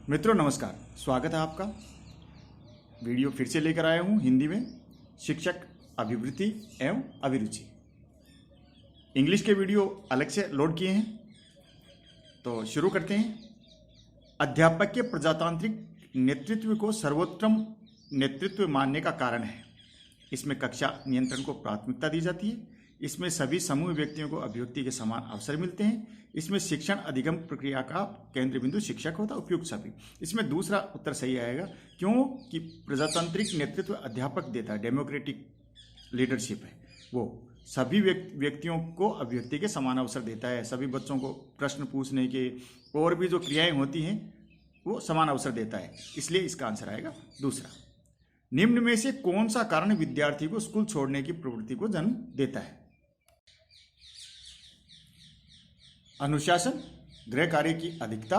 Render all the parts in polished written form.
मित्रों नमस्कार, स्वागत है आपका। वीडियो फिर से लेकर आया हूँ हिंदी में, शिक्षक अभिवृत्ति एवं अभिरुचि। इंग्लिश के वीडियो अलग से लोड किए हैं, तो शुरू करते हैं। अध्यापक के प्रजातांत्रिक नेतृत्व को सर्वोत्तम नेतृत्व मानने का कारण है। इसमें कक्षा नियंत्रण को प्राथमिकता दी जाती है। इसमें सभी समूह व्यक्तियों को अभिव्यक्ति के समान अवसर मिलते हैं। इसमें शिक्षण अधिगम प्रक्रिया का केंद्र बिंदु शिक्षक होता है, उपयुक्त सभी। इसमें दूसरा उत्तर सही आएगा, क्यों कि प्रजातांत्रिक नेतृत्व अध्यापक देता है, डेमोक्रेटिक लीडरशिप है वो। सभी व्यक्तियों को अभिव्यक्ति के समान अवसर देता है, सभी बच्चों को प्रश्न पूछने के और भी जो क्रियाएं होती हैं वो समान अवसर देता है, इसलिए इसका आंसर आएगा दूसरा। निम्न में से कौन सा कारण विद्यार्थी को स्कूल छोड़ने की प्रवृत्ति को जन्म देता है? अनुशासन, गृह कार्य की अधिकता,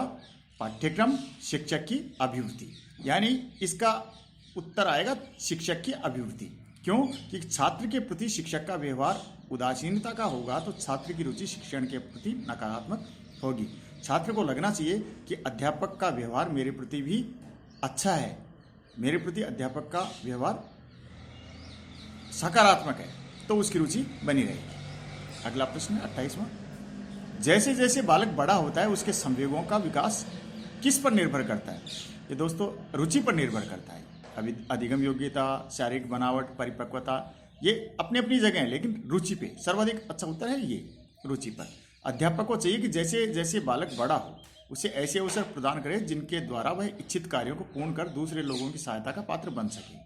पाठ्यक्रम, शिक्षक की अभिवृत्ति। यानी इसका उत्तर आएगा शिक्षक की अभिवृत्ति। क्यों कि छात्र के प्रति शिक्षक का व्यवहार उदासीनता का होगा तो छात्र की रुचि शिक्षण के प्रति नकारात्मक होगी। छात्र को लगना चाहिए कि अध्यापक का व्यवहार मेरे प्रति भी अच्छा है, मेरे प्रति अध्यापक का व्यवहार सकारात्मक है, तो उसकी रुचि बनी रहेगी। अगला प्रश्न 28वां। जैसे जैसे बालक बड़ा होता है उसके संवेगों का विकास किस पर निर्भर करता है? ये दोस्तों रुचि पर निर्भर करता है। अभी अधिगम योग्यता, शारीरिक बनावट, परिपक्वता, ये अपनी अपनी जगह है, लेकिन रुचि पे सर्वाधिक अच्छा उत्तर है ये, रुचि पर। अध्यापक को चाहिए कि जैसे जैसे बालक बड़ा हो उसे ऐसे अवसर प्रदान करे जिनके द्वारा वह इच्छित कार्यों को पूर्ण कर दूसरे लोगों की सहायता का पात्र बन सके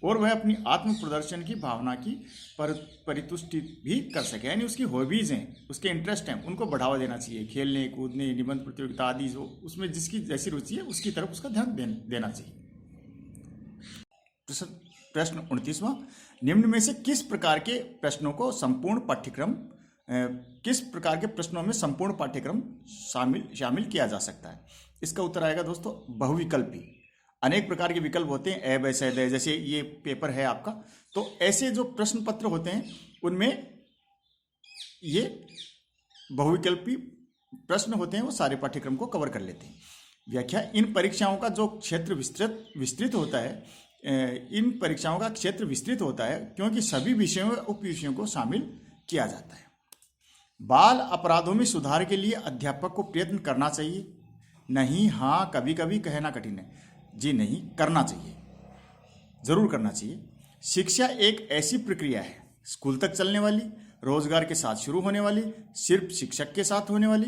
और वह अपनी आत्म प्रदर्शन की भावना की परितुष्टि भी कर सके। यानी उसकी हॉबीज़ हैं, उसके इंटरेस्ट हैं, उनको बढ़ावा देना चाहिए। खेलने कूदने, निबंध प्रतियोगिता आदि जो उसमें जिसकी जैसी रुचि है उसकी तरफ उसका ध्यान देना चाहिए। प्रश्न 29वां। निम्न में से किस प्रकार के प्रश्नों को संपूर्ण पाठ्यक्रम किस प्रकार के प्रश्नों में संपूर्ण पाठ्यक्रम शामिल किया जा सकता है? इसका उत्तर आएगा दोस्तों बहुविकल्पी। अनेक प्रकार के विकल्प होते हैं, ए ब स द, जैसे ये पेपर है आपका, तो ऐसे जो प्रश्न पत्र होते हैं उनमें ये बहुविकल्पी प्रश्न होते हैं, वो सारे पाठ्यक्रम को कवर कर लेते हैं। व्याख्या, इन परीक्षाओं का जो क्षेत्र विस्तृत होता है, इन परीक्षाओं का क्षेत्र विस्तृत होता है क्योंकि सभी विषयों व उप विषयों को शामिल किया जाता है। बाल अपराधों में सुधार के लिए अध्यापक को प्रयत्न करना चाहिए? नहीं, हाँ, कभी कभी कहना कठिन है। जी नहीं, करना चाहिए, जरूर करना चाहिए। शिक्षा एक ऐसी प्रक्रिया है, स्कूल तक चलने वाली, रोजगार के साथ शुरू होने वाली, सिर्फ शिक्षक के साथ होने वाली,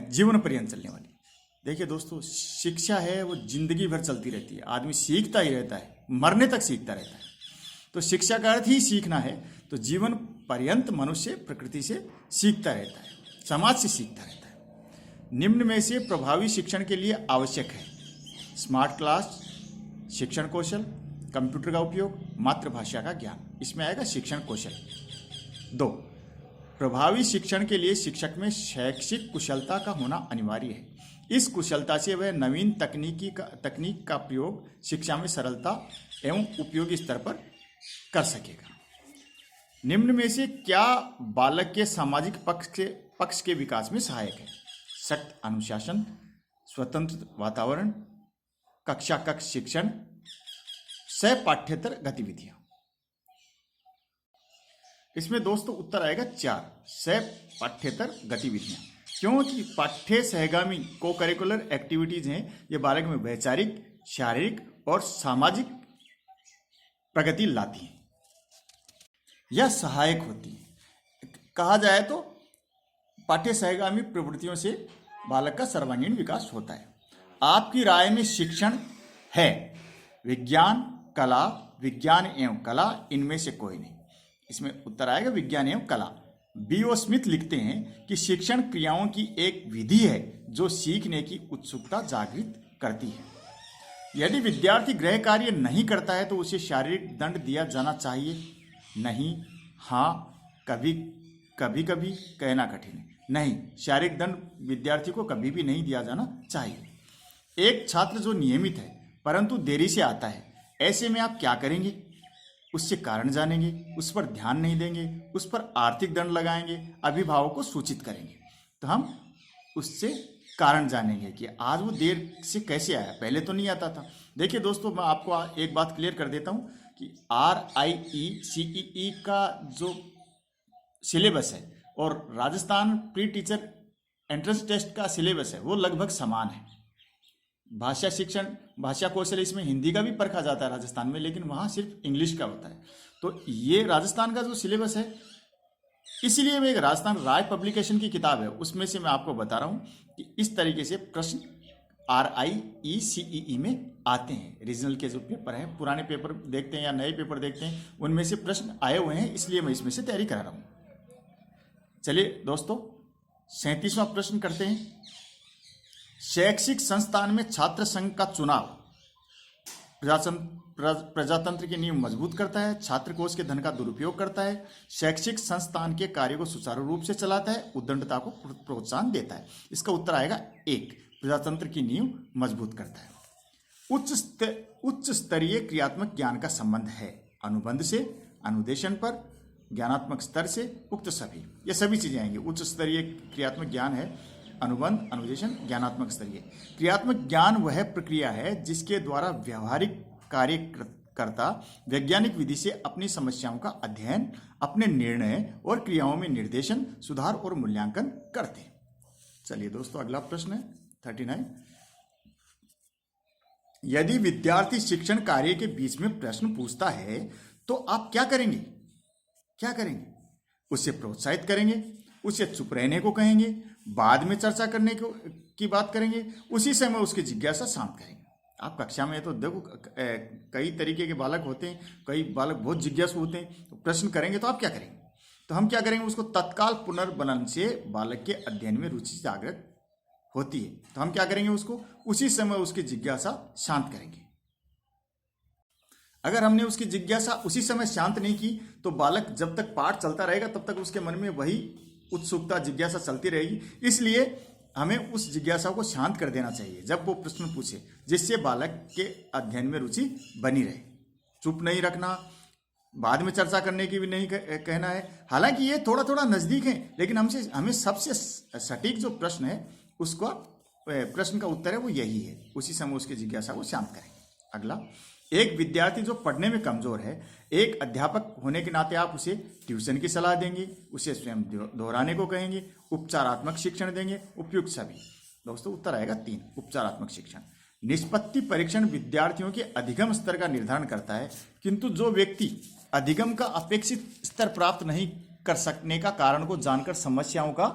जीवन पर्यंत चलने वाली। देखिए दोस्तों, शिक्षा है वो जिंदगी भर चलती रहती है, आदमी सीखता ही रहता है, मरने तक सीखता रहता है। तो शिक्षा का अर्थ ही सीखना है, तो जीवन पर्यंत मनुष्य प्रकृति से सीखता रहता है, समाज से सीखता रहता है। निम्न में से प्रभावी शिक्षण के लिए आवश्यक है: स्मार्ट क्लास, शिक्षण कौशल, कंप्यूटर का उपयोग, मातृभाषा का ज्ञान। इसमें आएगा शिक्षण कौशल। 2, प्रभावी शिक्षण के लिए शिक्षक में शैक्षिक कुशलता का होना अनिवार्य है। इस कुशलता से वह नवीन तकनीक का प्रयोग शिक्षा में सरलता एवं उपयोगी स्तर पर कर सकेगा। निम्न में से क्या बालक के सामाजिक पक्ष के विकास में सहायक है? सख्त अनुशासन, स्वतंत्र वातावरण, कक्षा कक्ष शिक्षण, सह पाठ्येतर गतिविधियां। इसमें दोस्तों उत्तर आएगा 4, सह पाठ्येतर गतिविधियां। क्योंकि पाठ्य सहगामी को करिकुलर एक्टिविटीज हैं, ये बालक में वैचारिक, शारीरिक और सामाजिक प्रगति लाती हैं या सहायक होती है। कहा जाए तो पाठ्य सहगामी प्रवृत्तियों से बालक का सर्वांगीण विकास होता है। आपकी राय में शिक्षण है विज्ञान, कला, विज्ञान एवं कला, इनमें से कोई नहीं? इसमें उत्तर आएगा विज्ञान एवं कला। B.O. स्मिथ लिखते हैं कि शिक्षण क्रियाओं की एक विधि है जो सीखने की उत्सुकता जागृत करती है। यदि विद्यार्थी गृह कार्य नहीं करता है तो उसे शारीरिक दंड दिया जाना चाहिए? नहीं, हाँ, कभी कभी कहना कठिन है। नहीं, शारीरिक दंड विद्यार्थी को कभी भी नहीं दिया जाना चाहिए। एक छात्र जो नियमित है परंतु देरी से आता है, ऐसे में आप क्या करेंगे? उससे कारण जानेंगे, उस पर ध्यान नहीं देंगे, उस पर आर्थिक दंड लगाएंगे, अभिभावक को सूचित करेंगे, तो हम उससे कारण जानेंगे कि आज वो देर से कैसे आया, पहले तो नहीं आता था। देखिए दोस्तों, मैं आपको एक बात क्लियर कर देता हूँ कि RIECEE का जो सिलेबस है और Rajasthan pre teacher entrance test का सिलेबस है वो लगभग समान है। भाषा शिक्षण, भाषा कौशल, इसमें हिंदी का भी परखा जाता है राजस्थान में, लेकिन वहाँ सिर्फ इंग्लिश का होता है। तो ये राजस्थान का जो सिलेबस है, इसीलिए मैं एक राजस्थान राय पब्लिकेशन की किताब है उसमें से मैं आपको बता रहा हूँ कि इस तरीके से प्रश्न RIECEE में आते हैं। रीजनल के जो पेपर हैं, पुराने पेपर देखते हैं या नए पेपर देखते हैं, उनमें से प्रश्न आए हुए हैं, इसलिए मैं इसमें से तैयारी करा रहा हूँ। चलिए दोस्तों, 37वां प्रश्न करते हैं। शैक्षिक संस्थान में छात्र संघ का चुनाव प्रजातंत्र के नियम मजबूत करता है, छात्र कोष के धन का दुरुपयोग करता है, शैक्षिक संस्थान के कार्य को सुचारू रूप से चलाता है, उद्दंडता को प्रोत्साहन देता है। इसका उत्तर आएगा 1, प्रजातंत्र की नींव मजबूत करता है। उच्च स्तरीय क्रियात्मक ज्ञान का संबंध है अनुबंध से, अनुदेशन पर, ज्ञानात्मक स्तर से, उक्त सभी, ये सभी चीजें आएंगी। उच्च स्तरीय क्रियात्मक ज्ञान है अनुबंध, अनुदेशन, ज्ञानात्मक स्तरीय। क्रियात्मक ज्ञान वह प्रक्रिया है जिसके द्वारा व्यवहारिक कार्यकर्ता वैज्ञानिक विधि से अपनी समस्याओं का अध्ययन, अपने निर्णय और क्रियाओं में निर्देशन, सुधार और मूल्यांकन करते हैं। चलिए दोस्तों, अगला प्रश्न है 39। यदि विद्यार्थी शिक्षण कार्य के बीच में प्रश्न पूछता है तो आप क्या करेंगे? क्या करेंगे? उसे प्रोत्साहित करेंगे, उसे चुप रहने को कहेंगे, बाद में चर्चा करने की बात करेंगे, उसी समय उसकी जिज्ञासा शांत करेंगे। आप कक्षा में तो देखो कई तरीके के बालक होते हैं, कई बालक बहुत जिज्ञासु होते हैं, तो प्रश्न करेंगे तो आप क्या करेंगे? तो हम क्या करेंगे, उसको तत्काल पुनर्बनन से बालक के अध्ययन में रुचि जागृत होती है, तो हम क्या करेंगे, उसको उसी समय उसकी जिज्ञासा शांत करेंगे। अगर हमने उसकी जिज्ञासा उसी समय शांत नहीं की तो बालक जब तक पाठ चलता रहेगा तब तक उसके मन में वही उत्सुकता, जिज्ञासा चलती रहेगी। इसलिए हमें उस जिज्ञासा को शांत कर देना चाहिए जब वो प्रश्न पूछे, जिससे बालक के अध्ययन में रुचि बनी रहे। चुप नहीं रखना, बाद में चर्चा करने की भी नहीं कहना है। हालांकि ये थोड़ा थोड़ा नजदीक है, लेकिन हमें सबसे सटीक जो प्रश्न है उसका प्रश्न का उत्तर है वो यही है, उसी समय उसकी जिज्ञासा को शांत करेंगे। अगला, एक विद्यार्थी जो पढ़ने में कमजोर है, एक अध्यापक होने के नाते आप उसे ट्यूशन की सलाह देंगे, उसे स्वयं दोहराने को कहेंगे, उपचारात्मक शिक्षण देंगे, उपयुक्त सभी। दोस्तों उत्तर आएगा 3, उपचारात्मक शिक्षण। निष्पत्ति परीक्षण विद्यार्थियों के अधिगम स्तर का निर्धारण करता है, किंतु जो व्यक्ति अधिगम का अपेक्षित स्तर प्राप्त नहीं कर सकने का कारण को जानकर समस्याओं का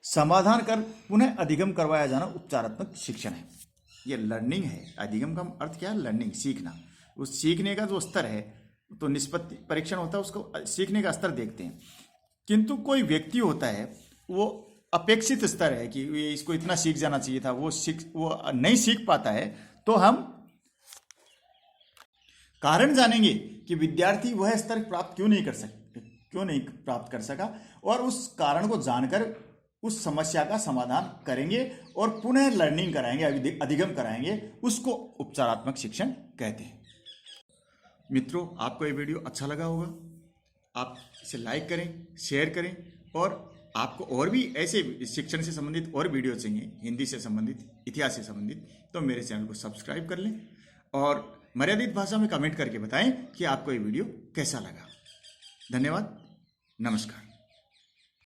समाधान कर पुनः अधिगम करवाया जाना उपचारात्मक शिक्षण है। ये लर्निंग है। अधिगम का अर्थ क्या है? लर्निंग, सीखना। उस सीखने का जो स्तर है, तो निष्पत्ति परीक्षण होता है, उसको सीखने का स्तर देखते हैं। किंतु कोई व्यक्ति होता है वो अपेक्षित स्तर है कि इसको इतना सीख जाना चाहिए था, वो नहीं सीख पाता है, तो हम कारण जानेंगे कि विद्यार्थी वह स्तर प्राप्त क्यों नहीं प्राप्त कर सका, और उस कारण को जानकर उस समस्या का समाधान करेंगे और पुनः लर्निंग कराएंगे, अधिगम कराएंगे। उसको उपचारात्मक शिक्षण कहते हैं। मित्रों, आपको ये वीडियो अच्छा लगा होगा, आप इसे लाइक करें, शेयर करें, और आपको और भी ऐसे शिक्षण से संबंधित और वीडियो चाहिए, हिंदी से संबंधित, इतिहास से संबंधित, तो मेरे चैनल को सब्सक्राइब कर लें और मर्यादित भाषा में कमेंट करके बताएं कि आपको ये वीडियो कैसा लगा। धन्यवाद, नमस्कार।